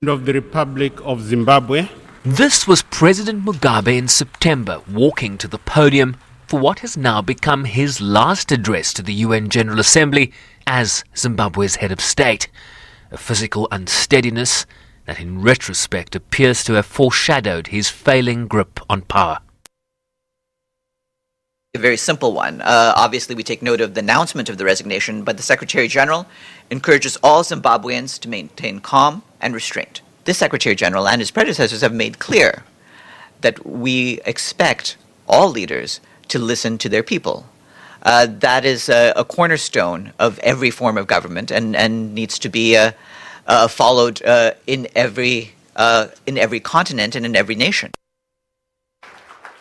of the Republic of Zimbabwe. This was President Mugabe in September, walking to the podium for what has now become his last address to the UN General Assembly as Zimbabwe's head of state. A physical unsteadiness that in retrospect appears to have foreshadowed his failing grip on power. A very simple one. Obviously, we take note of the announcement of the resignation, but the Secretary General encourages all Zimbabweans to maintain calm and restraint. This Secretary General and his predecessors have made clear that we expect all leaders to listen to their people. That is a cornerstone of every form of government and needs to be followed in every continent and in every nation.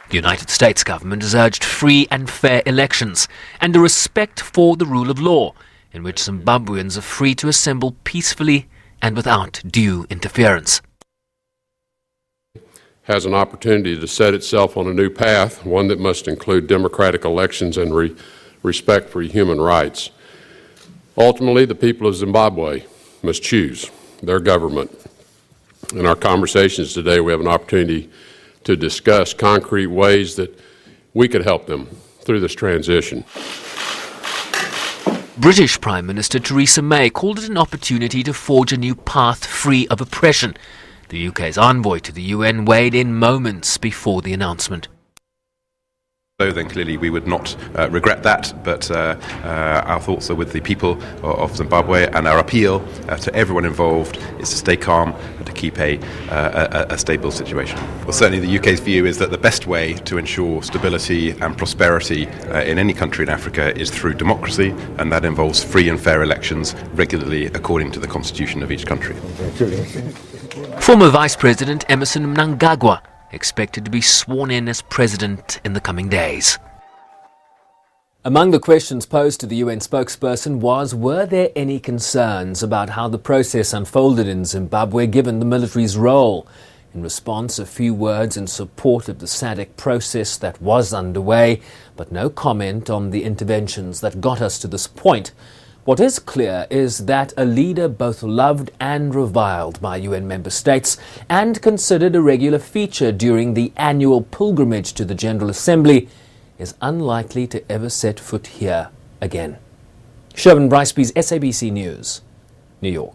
The United States government has urged free and fair elections and a respect for the rule of law, in which Zimbabweans are free to assemble peacefully and without due interference. Has an opportunity to set itself on a new path, one that must include democratic elections and respect for human rights. Ultimately, the people of Zimbabwe must choose their government. In our conversations today, we have an opportunity to discuss concrete ways that we could help them through this transition. British Prime Minister Theresa May called it an opportunity to forge a new path free of oppression. The UK's envoy to the UN weighed in moments before the announcement. So then clearly we would not regret that, but our thoughts are with the people of Zimbabwe, and our appeal to everyone involved is to stay calm and to keep a stable situation. Well, certainly the UK's view is that the best way to ensure stability and prosperity in any country in Africa is through democracy, and that involves free and fair elections regularly according to the constitution of each country. Former Vice President Emmerson Mnangagwa expected to be sworn in as president in the coming days. Among the questions posed to the UN spokesperson were there any concerns about how the process unfolded in Zimbabwe given the military's role? In response, a few words in support of the SADC process that was underway, but no comment on the interventions that got us to this point. What is clear is that a leader both loved and reviled by UN member states and considered a regular feature during the annual pilgrimage to the General Assembly is unlikely to ever set foot here again. Sherwin Briceby's SABC News, New York.